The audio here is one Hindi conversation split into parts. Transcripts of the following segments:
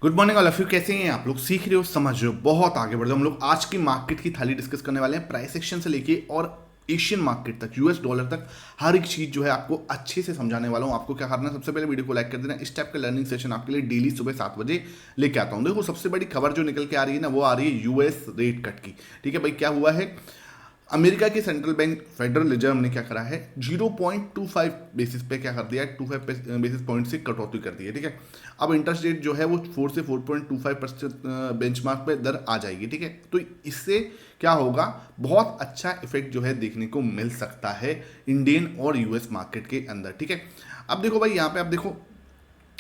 Good morning all of you. कैसे हैं आप लोग? सीख रहे हो, समझ रहे हो, बहुत आगे बढ़ रहे हो। हम लोग आज की मार्केट की थाली डिस्कस करने वाले हैं, प्राइस एक्शन से लेके और एशियन मार्केट तक, यूएस डॉलर तक, हर एक चीज जो है आपको अच्छे से समझाने वाला हूं। आपको क्या करना है, सबसे पहले वीडियो को लाइक कर देना। इस टाइप का लर्निंग सेशन आपके लिए डेली सुबह 7 बजे लेके आता हूं। देखो, सबसे बड़ी खबर जो निकल के आ रही है ना, वो आ रही है यूएस रेट कट की। ठीक है भाई, क्या हुआ है? अमेरिका के सेंट्रल बैंक फेडरल रिजर्व ने क्या करा है, 0.25 बेसिस पे क्या कर दिया है, 25 बेसिस पॉइंट से कटौती कर दी है। ठीक है, अब इंटरेस्ट रेट जो है वो 4 से 4.25% बेंचमार्क पे दर आ जाएगी। ठीक है, तो इससे क्या होगा, बहुत अच्छा इफेक्ट जो है देखने को मिल सकता है इंडियन और यूएस मार्केट के अंदर। ठीक है, अब देखो भाई, यहाँ पे आप देखो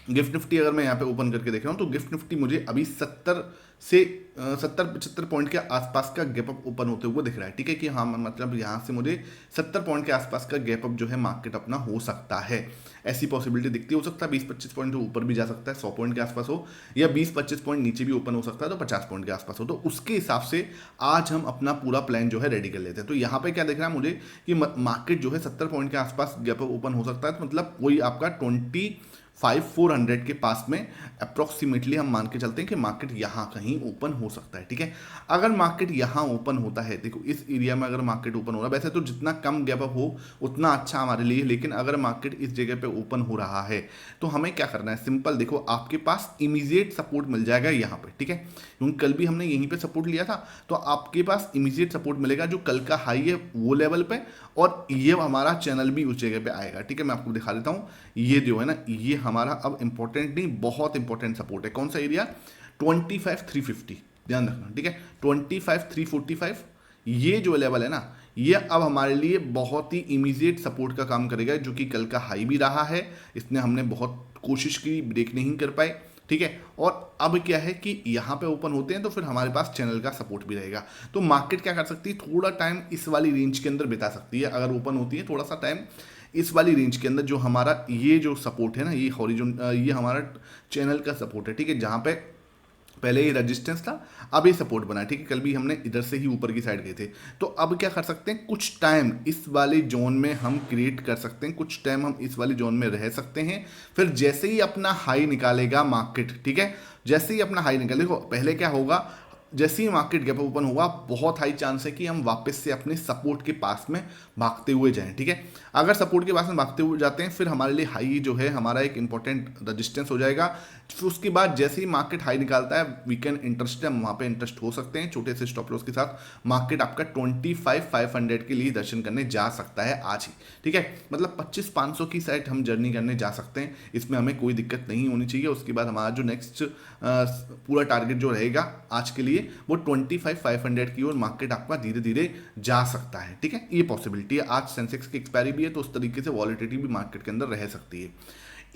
गिफ्ट निफ्टी अगर मैं यहाँ पे ओपन करके देख रहा हूँ तो गिफ्ट निफ्टी मुझे अभी 70 पॉइंट के आसपास का गैप अप ओपन होते हुए दिख रहा है। ठीक है, कि हाँ, मतलब यहाँ से मुझे 70 पॉइंट के आसपास का गैप अप जो है मार्केट अपना हो सकता है। ऐसी पॉसिबिलिटी दिखती हो सकता है 20-25 पॉइंट तो ऊपर भी जा सकता है, 100 पॉइंट के आसपास हो, या 20-25 पॉइंट नीचे भी ओपन हो सकता है तो 50 पॉइंट के आसपास हो। तो उसके हिसाब से आज हम अपना पूरा प्लान जो है रेडी कर लेते हैं। तो यहाँ पे क्या देख रहा है मुझे कि मार्केट जो है 70 पॉइंट के आसपास गैप अप ओपन हो सकता है। तो मतलब वही आपका 25,400 के पास में अप्रोक्सीमेटली हम मान के चलते हैं कि मार्केट यहाँ कहीं ओपन हो सकता है। ठीक है, अगर मार्केट यहाँ ओपन होता है, देखो इस एरिया में अगर मार्केट ओपन हो रहा है, वैसे तो जितना कम गैप अप हो उतना अच्छा हमारे लिए, लेकिन अगर मार्केट इस जगह पे ओपन हो रहा है तो हमें क्या करना है, सिंपल देखो, आपके पास इमीडिएट सपोर्ट मिल जाएगा यहाँ पे। ठीक है, क्योंकि कल भी हमने यहीं पे सपोर्ट लिया था, तो आपके पास इमीडिएट सपोर्ट मिलेगा जो कल का हाई है वो लेवल पे, और ये हमारा चैनल भी उस जगह पे आएगा। ठीक है, मैं आपको दिखा देता हूँ, ये जो है ना, ये हमारा अब इंपॉर्टेंट नहीं, बहुत इंपॉर्टेंट सपोर्ट है। कौन सा एरिया? 25,350, ध्यान रखना। ठीक है, 25,345, ये जो लेवल है ना, ये अब हमारे लिए बहुत ही इमीडिएट सपोर्ट का काम करेगा, जो कि कल का हाई भी रहा है। इसने हमने बहुत कोशिश की, ब्रेक नहीं कर पाए। ठीक है, और अब क्या है कि यहाँ पे ओपन होते हैं तो फिर हमारे पास चैनल का सपोर्ट भी रहेगा। तो मार्केट क्या कर सकती है, थोड़ा टाइम इस वाली रेंज के अंदर बिता सकती है। अगर ओपन होती है थोड़ा सा टाइम इस वाली रेंज के अंदर, जो हमारा ये जो सपोर्ट है ना, ये हॉरिजॉन्टल, ये हमारा चैनल का सपोर्ट है। ठीक है, जहाँ पे पहले ये रेजिस्टेंस था, अब ये सपोर्ट बना है। ठीक है, कल भी हमने इधर से ही ऊपर की साइड गए थे। तो अब क्या कर सकते हैं, कुछ टाइम इस वाले जोन में हम क्रिएट कर सकते हैं, कुछ टाइम हम इस वाले जोन में रह सकते हैं। फिर जैसे ही अपना हाई निकालेगा मार्केट, ठीक है, जैसे ही अपना हाई निकाले, देखो पहले क्या होगा, जैसे ही मार्केट गैप ओपन हुआ, बहुत हाई चांस है कि हम वापस से अपने सपोर्ट के पास में भागते हुए जाएं। ठीक है, अगर सपोर्ट के पास में भागते हुए जाते हैं, फिर हमारे लिए हाई जो है हमारा एक इंपॉर्टेंट रजिस्टेंस हो जाएगा। फिर उसके बाद जैसे ही मार्केट हाई निकालता है, वीकेंड इंटरेस्ट है, हम वहाँ पे इंटरेस्ट हो सकते हैं छोटे से स्टॉप लॉस के साथ। मार्केट आपका 25,500 के लिए दर्शन करने जा सकता है आज ही। ठीक है, मतलब 25,500 की साइड हम जर्नी करने जा सकते हैं, इसमें हमें कोई दिक्कत नहीं होनी चाहिए। उसके बाद हमारा जो नेक्स्ट पूरा टारगेट जो रहेगा आज के लिए, वो 25,500 की ओर मार्केट आपका धीरे धीरे जा सकता है। ठीक है, ये पॉसिबिलिटी है। आज सेंसेक्स की एक्सपायरी भी है, तो उस तरीके से वॉलिटिलिटी भी मार्केट के अंदर रह सकती है।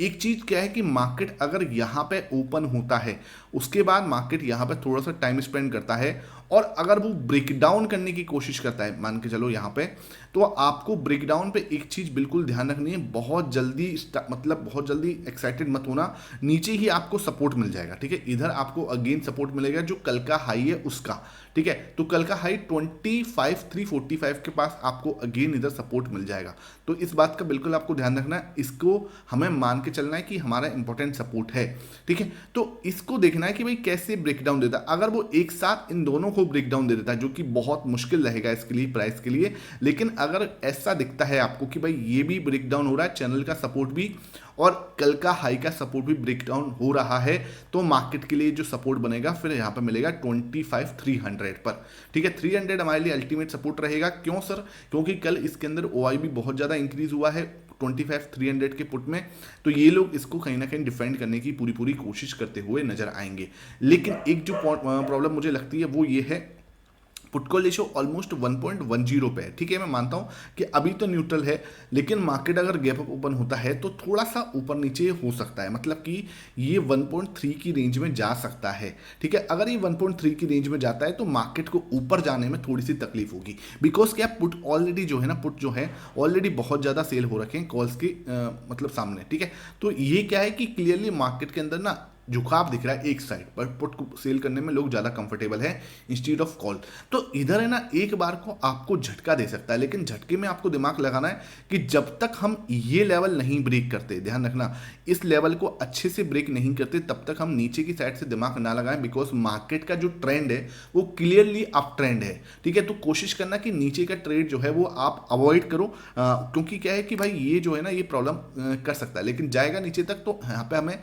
एक चीज क्या है कि मार्केट अगर यहाँ पे ओपन होता है, उसके बाद मार्केट यहाँ पे थोड़ा सा टाइम स्पेंड करता है, और अगर वो ब्रेक डाउन करने की कोशिश करता है, मान के चलो यहाँ पे, तो आपको ब्रेक डाउन पे एक चीज बिल्कुल ध्यान रखनी है, बहुत जल्दी मतलब बहुत जल्दी एक्साइटेड मत होना। नीचे ही आपको सपोर्ट मिल जाएगा। ठीक है, इधर आपको अगेन सपोर्ट मिलेगा जो कल का हाई है उसका। ठीक है, तो कल का हाई 25,345 के पास आपको अगेन इधर सपोर्ट मिल जाएगा। तो इस बात का बिल्कुल आपको ध्यान रखना है, इसको हमें मान के चलना है कि हमारा इंपॉर्टेंट सपोर्ट है। ठीक है, तो इसको देखना है कि भाई कैसे ब्रेकडाउन देता है। अगर वो एक साथ इन दोनों को ब्रेकडाउन दे देता है, जो कि बहुत मुश्किल रहेगा इसके लिए, प्राइस के लिए, लेकिन अगर ऐसा दिखता है आपको कि भाई ये भी ब्रेकडाउन हो रहा है, चैनल का सपोर्ट भी और कल का हाई का सपोर्ट भी ब्रेकडाउन हो रहा है, तो मार्केट के लिए जो सपोर्ट बनेगा फिर यहाँ पर मिलेगा 25,300 पर। ठीक है, 300 हमारे लिए अल्टीमेट सपोर्ट रहेगा। क्यों सर? क्योंकि कल इसके अंदर ओआई भी बहुत ज़्यादा इंक्रीज हुआ है 25,300 के पुट में, तो ये लोग इसको कहीं ना कहीं डिफेंड करने की पूरी पूरी कोशिश करते हुए नजर आएंगे। लेकिन एक जो प्रॉब्लम मुझे लगती है वो ये है, पुट कॉल रेशियो ऑलमोस्ट 1.10 पे है। ठीक है, मैं मानता हूं कि अभी तो न्यूट्रल है, लेकिन मार्केट अगर गैप अप ओपन होता है तो थोड़ा सा ऊपर नीचे हो सकता है, मतलब कि ये 1.3 की रेंज में जा सकता है। ठीक है, अगर ये 1.3 की रेंज में जाता है तो मार्केट को ऊपर जाने में थोड़ी सी तकलीफ होगी, बिकॉज क्या, पुट ऑलरेडी जो है ना, पुट जो है ऑलरेडी बहुत ज़्यादा सेल हो रखे हैं कॉल्स के मतलब सामने। ठीक है, तो ये क्या है कि क्लियरली मार्केट के अंदर ना झुकाव दिख रहा है एक साइड पर, पुट को सेल करने में लोग ज़्यादा कंफर्टेबल है इंस्टीड ऑफ कॉल। तो इधर है ना, एक बार को आपको झटका दे सकता है, लेकिन झटके में आपको दिमाग लगाना है कि जब तक हम ये लेवल नहीं ब्रेक करते, ध्यान रखना, इस लेवल को अच्छे से ब्रेक नहीं करते तब तक हम नीचे की साइड से दिमाग ना लगाएं, बिकॉज मार्केट का जो ट्रेंड है वो क्लियरली अप ट्रेंड है, ठीक है। तो कोशिश करना कि नीचे का ट्रेड जो है वो आप अवॉइड करो, क्योंकि क्या है कि भाई ये जो है ना ये प्रॉब्लम कर सकता है, लेकिन जाएगा नीचे तक तो यहाँ पे हमें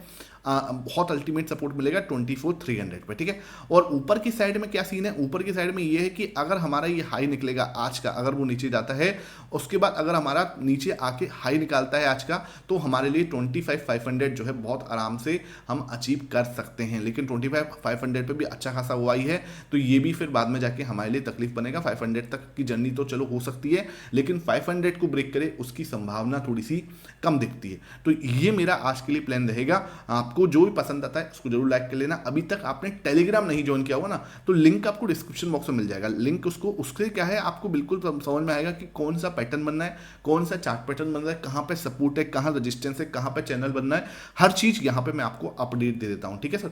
बहुत अल्टीमेट सपोर्ट मिलेगा 24,300 पे, ठीक है। और ऊपर की साइड में क्या सीन है, ऊपर की साइड में ये है कि अगर हमारा ये हाई निकलेगा आज का, अगर वो नीचे जाता है, उसके बाद अगर हमारा नीचे आके हाई निकालता है आज का, तो हमारे लिए 25,500 जो है बहुत आराम से हम अचीव कर सकते हैं। लेकिन 25,500 पे भी अच्छा खासा हुआ ही है, तो ये भी फिर बाद में जाके हमारे लिए तकलीफ बनेगा। 500 तक की जर्नी तो चलो हो सकती है, लेकिन 500 को ब्रेक करे उसकी संभावना थोड़ी सी कम दिखती है। तो ये मेरा आज के लिए प्लान रहेगा। आपको जो भी पसंद आता है उसको जरूर लाइक कर लेना। अभी तक आपने टेलीग्राम नहीं ज्वाइन किया हुआ ना, तो लिंक आपको डिस्क्रिप्शन बॉक्स में मिल जाएगा, लिंक उसको, उससे क्या है आपको बिल्कुल समझ में आएगा कि कौन सा पैटर्न बनना है, कौन सा चार्ट पैटर्न बनना है, कहाँ पे सपोर्ट है, कहाँ रेजिस्टेंस है, कहाँ पे चैनल बनना है, हर चीज यहाँ पे मैं आपको अपडेट दे देता हूँ, ठीक है सर।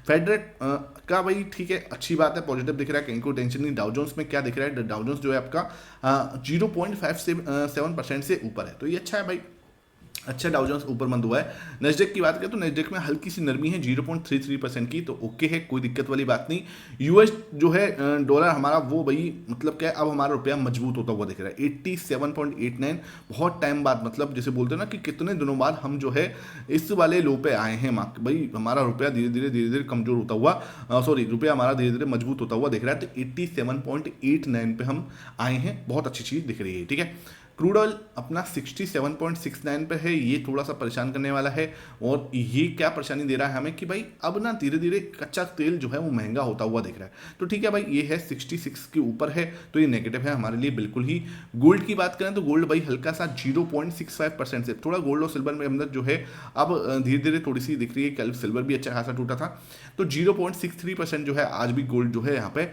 फेड रेट का भाई ठीक है, अच्छी बात है, पॉजिटिव दिख रहा है, कहीं को टेंशन नहीं। डाउ जोन्स में क्या दिख रहा है, डाउ जोन्स जो है आपका 0.57% से ऊपर है, तो ये अच्छा है भाई, अच्छा डाउ जोन्स ऊपर मंद हुआ है। नेस्डेक की बात करें तो नेस्डेक में हल्की सी नरमी है 0.33% की, तो ओके है, कोई दिक्कत वाली बात नहीं। यूएस जो है डॉलर हमारा वो भाई मतलब क्या है, अब हमारा रुपया मजबूत होता हुआ दिख रहा है 87.89, बहुत टाइम बाद, मतलब जैसे बोलते हैं ना कि कितने दिनों बाद हम जो है इस वाले लो पे आए हैं। भाई हमारा रुपया धीरे धीरे कमजोर होता हुआ, सॉरी रुपया हमारा धीरे धीरे मजबूत होता हुआ दिख रहा है, तो 87.89 पे हम आए हैं, बहुत अच्छी चीज़ दिख रही है, ठीक है। क्रूड ऑयल अपना 67.69 पे है, ये थोड़ा सा परेशान करने वाला है, और ये क्या परेशानी दे रहा है हमें कि भाई अब ना धीरे धीरे कच्चा तेल जो है वो महंगा होता हुआ दिख रहा है। तो ठीक है भाई, ये है 66 के ऊपर है, तो ये नेगेटिव है हमारे लिए बिल्कुल ही। गोल्ड की बात करें तो गोल्ड भाई हल्का सा 0.65% से, थोड़ा गोल्ड और सिल्वर में अंदर जो है अब धीरे धीरे थोड़ी सी दिख रही है, कल सिल्वर भी अच्छा खासा टूटा था, तो 0.63% जो है आज भी गोल्ड जो है यहाँ पे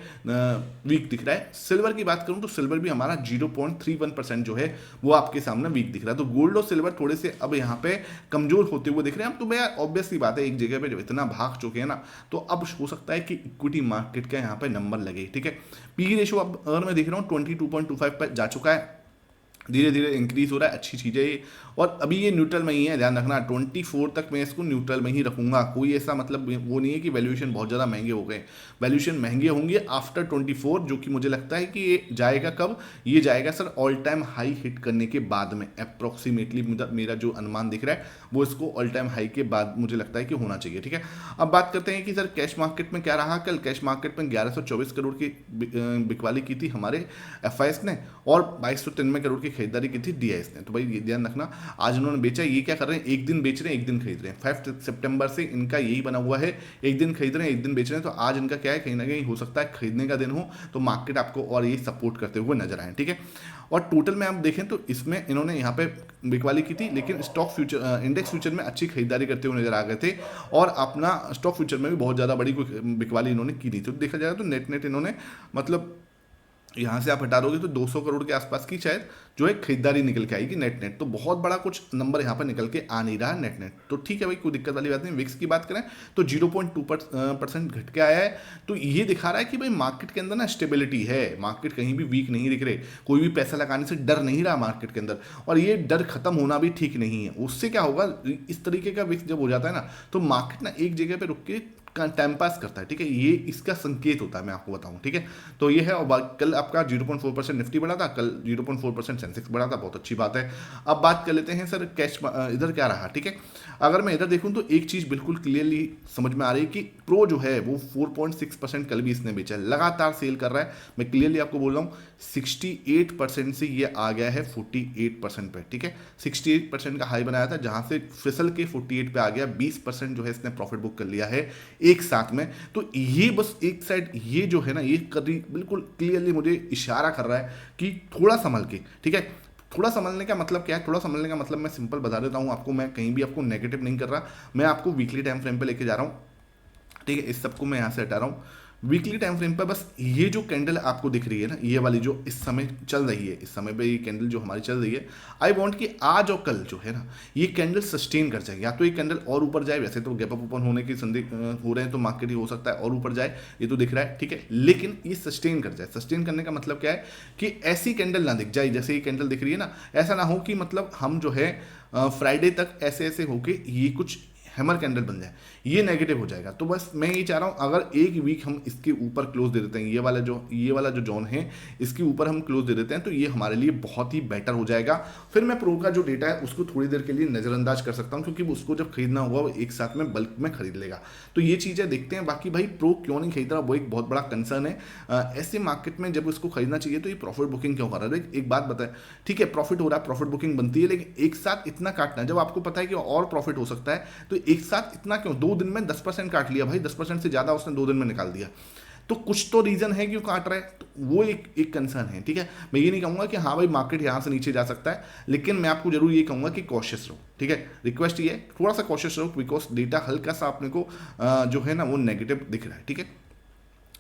वीक दिख रहा है। सिल्वर की बात करूँ तो सिल्वर भी हमारा 0.31% जो है वो आपके सामने वीक दिख रहा है। तो गोल्ड और सिल्वर थोड़े से अब यहाँ पे कमजोर होते हुए दिख रहे हैं। अब तो भैया ऑब्वियस सी बात है, एक जगह पे जब इतना भाग चुके हैं ना, तो अब हो सकता है कि इक्विटी मार्केट का यहाँ पे नंबर लगे, ठीक है। पी रेशो अब अगर मैं देख रहा हूँ 22.25 पर जा चुका है, धीरे धीरे इंक्रीज हो रहा है, अच्छी चीज़ है ये। और अभी ये न्यूट्रल में ही है, ध्यान रखना 24 तक मैं इसको न्यूट्रल में ही रखूंगा। कोई ऐसा मतलब वो नहीं है कि वैल्यूएशन बहुत ज़्यादा महंगे हो गए, वैल्यूएशन महंगे होंगे आफ्टर 24, जो कि मुझे लगता है कि ये जाएगा कब, ये जाएगा sir all time high hit करने के बाद में, अप्रॉक्सीमेटली मेरा जो अनुमान दिख रहा है वो इसको ऑल टाइम हाई के बाद मुझे लगता है कि होना चाहिए, ठीक है। अब बात करते हैं कि सर कैश मार्केट में क्या रहा। कल कैश मार्केट में 1124 करोड़ की बिकवाली की थी हमारे एफआईएस ने, और 2293 करोड़ की खरीदारी की थी डीआईएस ने। तो भाई ये ध्यान रखना, आज उन्होंने बेचा, ये क्या कर रहे हैं, एक दिन बेच रहे हैं एक दिन खरीद रहे हैं। 5 सितंबर से इनका यही बना हुआ है, एक दिन खरीद रहे हैं एक दिन बेच रहे हैं। तो आज इनका क्या है, कहीं ना कहीं हो सकता है खरीदने का दिन हो, तो मार्केट आपको और ये सपोर्ट करते हुए नजर आए, ठीक है। और टोटल में आप देखें तो इसमें इन्होंने यहाँ पे बिकवाली की थी, लेकिन स्टॉक फ्यूचर इंडेक्स फ्यूचर में अच्छी खरीदारी करते हुए नजर आ गए थे, और अपना स्टॉक फ्यूचर में भी बहुत ज़्यादा बड़ी कोई बिकवाली इन्होंने की नहीं। तो देखा जाएगा तो नेट इन्होंने मतलब यहाँ से आप हटा दोगे तो 200 करोड़ के आसपास की शायद जो है खरीदारी निकल के आएगी नेट, तो बहुत बड़ा कुछ नंबर यहाँ पर निकल के आ नहीं रहा नेट। तो ठीक है भाई, कोई दिक्कत वाली बात नहीं। विक्स की बात करें तो 0.2% घट के आया है, तो ये दिखा रहा है कि भाई मार्केट के अंदर ना स्टेबिलिटी है, मार्केट कहीं भी वीक नहीं दिख रहे, कोई भी पैसा लगाने से डर नहीं रहा मार्केट के अंदर, और ये डर खत्म होना भी ठीक नहीं है। उससे क्या होगा, इस तरीके का विक्स जब हो जाता है ना, तो मार्केट ना एक जगह पर रुक के टाइम पास करता है, ठीक है, ये इसका संकेत होता है, मैं आपको बताऊं, ठीक है। तो ये है, और कल आपका 0.4% निफ्टी बढ़ा था, कल 0.4% सेंसेक्स बढ़ा था, बहुत अच्छी बात है। अब बात कर लेते हैं सर कैश इधर क्या रहा, ठीक है। अगर मैं इधर देखूं तो एक चीज बिल्कुल क्लियरली समझ में आ रही है कि प्रो जो है वो 4.6% कल भी इसने बेचा है, लगातार सेल कर रहा है। मैं क्लियरली आपको बोल रहा हूँ 68% से ये आ गया है 48% पे, ठीक है। 68% का हाई बनाया था, जहां से फिसल के 48 पे आ गया, 20% जो है इसने प्रॉफिट बुक कर लिया है एक साथ में। तो ये बस एक साइड ये जो है ना, ये कभी बिल्कुल क्लियरली मुझे इशारा कर रहा है कि थोड़ा संभल के, ठीक है। थोड़ा संभलने का मतलब क्या है, थोड़ा संभलने का मतलब मैं सिंपल बता देता हूँ आपको, मैं कहीं भी आपको नेगेटिव नहीं कर रहा, मैं आपको वीकली टाइम फ्रेम पे लेके जा रहा हूँ, ठीक है। इस सबको मैं यहाँ से हटा रहा हूँ, वीकली टाइम फ्रेम पर बस ये जो कैंडल आपको दिख रही है ना, ये वाली जो इस समय चल रही है, इस समय पे ये कैंडल जो हमारी चल रही है, आई वांट कि आज और कल जो है ना ये कैंडल सस्टेन कर जाए, या तो ये कैंडल और ऊपर जाए, वैसे तो गैप अप ओपन होने की संदेह हो रहे हैं तो मार्केट ही हो सकता है और ऊपर जाए, ये तो दिख रहा है, ठीक है, लेकिन ये सस्टेन कर जाए। सस्टेन करने का मतलब क्या है कि ऐसी कैंडल ना दिख जाए जैसे ये कैंडल दिख रही है ना, ऐसा ना हो कि मतलब हम जो है फ्राइडे तक ऐसे ऐसे होके ये कुछ हैमर कैंडल बन जाए, ये नेगेटिव हो जाएगा। तो बस मैं ये चाह रहा हूँ अगर एक वीक हम इसके ऊपर क्लोज दे देते हैं, ये वाला जो जोन है इसके ऊपर हम क्लोज दे देते हैं, तो ये हमारे लिए बहुत ही बेटर हो जाएगा। फिर मैं प्रो का जो डेटा है उसको थोड़ी देर के लिए नज़रअंदाज कर सकता हूँ, क्योंकि उसको जब खरीदना होगा वो एक साथ में बल्क में खरीद लेगा। तो ये चीज़ें देखते हैं। बाकी भाई प्रो क्यों नहीं खरीद रहा वो एक बहुत बड़ा कंसर्न है। ऐसे मार्केट में जब उसको खरीदना चाहिए तो ये प्रॉफिट बुकिंग क्यों कर रहा है? एक बात बताए, ठीक है प्रॉफिट हो रहा है, प्रॉफिट बुकिंग बनती है, लेकिन एक साथ इतना काटना, जब आपको पता है कि और प्रॉफिट हो सकता है तो एक साथ इतना क्यों? 2 दिन में 10% काट लिया भाई, 10% से ज़्यादा उसने 2 दिन में निकाल दिया, तो कुछ तो रीज़न है क्यों काट रहा है, तो वो एक कंसर्न है, ठीक है। मैं ये नहीं कहूँगा कि हाँ भाई मार्केट यहाँ से नीचे जा सकता है, लेकिन मैं आपको जरूर ये कहूँगा कि कॉशियस रहो, ठीक है। रिक्वेस्ट ये है थोड़ा सा कॉशियस रहो, बिकॉज डेटा हल्का सा अपने को जो है ना वो नेगेटिव दिख रहा है, ठीक है।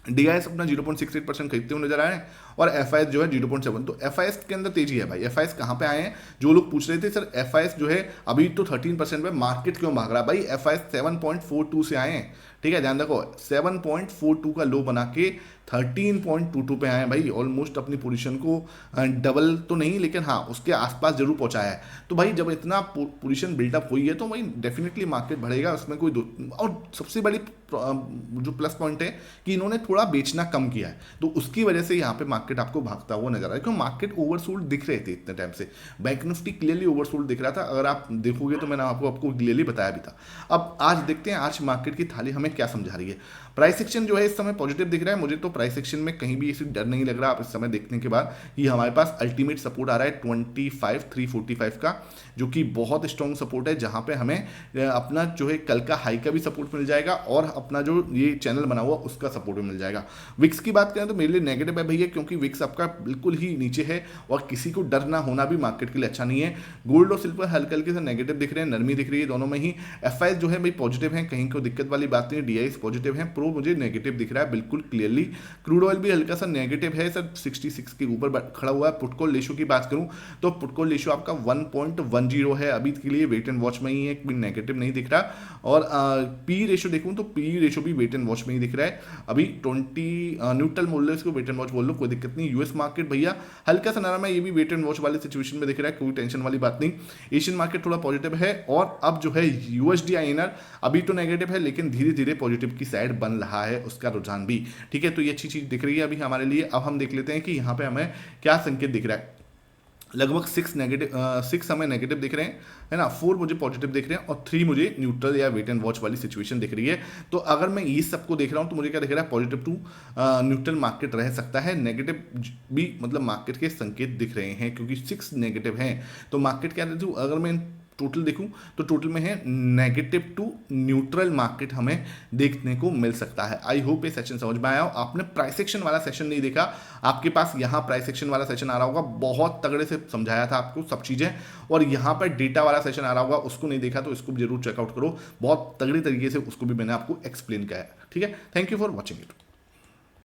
डीआईएस अपना 0.68% खरीदते हुए नजर आए हैं और एफआईएस जो है 0.7। तो एफआईएस के अंदर तेजी है भाई। एफआईएस कहाँ पे आए हैं? जो लोग पूछ रहे थे सर एफआईएस जो है अभी तो 13% पे मार्केट क्यों भाग रहा है, भाई एफआईएस 7.42 से आए हैं, ठीक है, ध्यान रखो 7.42 का लो बना के 13.22 पे आए हैं भाई। ऑलमोस्ट अपनी पोजीशन को डबल तो नहीं, लेकिन हाँ उसके आसपास जरूर पहुंचाया है। तो भाई जब इतना पोजीशन बिल्डअप हुई है तो भाई डेफिनेटली मार्केट बढ़ेगा, उसमें कोई और सबसे बड़ी जो प्लस पॉइंट है कि इन्होंने थोड़ा बेचना कम किया है, तो उसकी वजह से यहाँ पे मार्केट आपको भागता हुआ नजर आ रहा है। क्यों? मार्केट ओवरसोल्ड दिख रहे थे इतने टाइम से, बैंक निफ्टी क्लियरली ओवरसोल्ड दिख रहा था, अगर आप देखोगे तो मैंने आपको क्लियरली बताया भी था। अब आज देखते हैं आज मार्केट की थाली हमें क्या समझा रही है। प्राइस एक्शन जो है इस समय पॉजिटिव दिख रहा है मुझे, तो प्राइस एक्शन में कहीं भी इसी डर नहीं लग रहा आप इस समय देखने के बाद कि हमारे पास अल्टीमेट सपोर्ट आ रहा है 25,345 का, जो कि बहुत स्ट्रॉन्ग सपोर्ट है, जहां पे हमें अपना जो है कल का हाई का भी सपोर्ट मिल जाएगा और अपना जो ये चैनल बना हुआ उसका सपोर्ट भी मिल जाएगा। विक्स की बात करें तो मेरे लिए नेगेटिव है भैया, क्योंकि विक्स आपका बिल्कुल ही नीचे है और किसी को डर ना होना भी मार्केट के लिए अच्छा नहीं है। गोल्ड और सिल्वर हल्के हल्के से नेगेटिव दिख रहे हैं, नरमी दिख रही है दोनों में ही। एफआईएस जो है भाई पॉजिटिव है, कहीं कोई दिक्कत वाली बात नहीं है। डीआईएस पॉजिटिव है, प्रो मुझे नेगेटिव दिख रहा है बिल्कुल क्लियरली। क्रूड ऑयल भी हल्का सा नेगेटिव है सर, 66 के ऊपर खड़ा हुआ है। पुट कॉल रेशियो की बात करूं तो पुट कॉल रेशियो आपका 1.10 है, अभी के लिए वेट एंड वॉच में ही है, कोई नेगेटिव नहीं दिख रहा। और पी रेशियो देखूं तो पी रेशियो भी वेट एंड वॉच में ही दिख रहा है, अभी 20 न्यूट्रल बोल लो इसको, वेट एंड वॉच बोल लो, कोई दिक्कत नहीं। यूएस मार्केट भैया हल्का सा नरम है, ये भी वेट एंड वॉच वाली सिचुएशन में दिख रहा है, कोई टेंशन वाली बात नहीं। एशियन मार्केट थोड़ा पॉजिटिव है, और अब जो है यूएसडी आईएनआर अभी तो नेगेटिव है लेकिन धीरे धीरे पॉजिटिव की साइड बन रहा है उसका रुझान भी, ठीक है। तो ये अच्छी चीज दिख रही है अभी हमारे लिए। अब हम देख लेते हैं कि यहाँ पे हमें क्या संकेत दिख रहा है। लगभग 6 हमें नेगेटिव दिख रहे हैं, है ना, 4 मुझे पॉजिटिव दिख रहे हैं और 3 मुझे न्यूट्रल या वेट एंड वॉच वाली सिचुएशन दिख रही है। तो अगर मैं ये सबको देख रहा हूँ तो मुझे क्या दिख रहा है, पॉजिटिव टू न्यूट्रल मार्केट रह सकता है। नेगेटिव भी मतलब मार्केट के संकेत दिख रहे हैं, क्योंकि 6 नेगेटिव हैं। तो मार्केट क्या रहती है, अगर मैं टोटल देखूं तो टोटल में है नेगेटिव टू न्यूट्रल मार्केट हमें देखने को मिल सकता है। आई होप ये सेशन समझ में आया हो। आपने प्राइस एक्शन वाला सेशन नहीं देखा, आपके पास यहाँ प्राइस एक्शन वाला सेशन आ रहा होगा, बहुत तगड़े से समझाया था आपको सब चीजें, और यहाँ पर डेटा वाला सेशन आ रहा होगा, उसको नहीं देखा तो इसको भी जरूर चेकआउट करो, बहुत तगड़ी तरीके से उसको भी मैंने आपको एक्सप्लेन किया है, ठीक है। Thank you for watching it.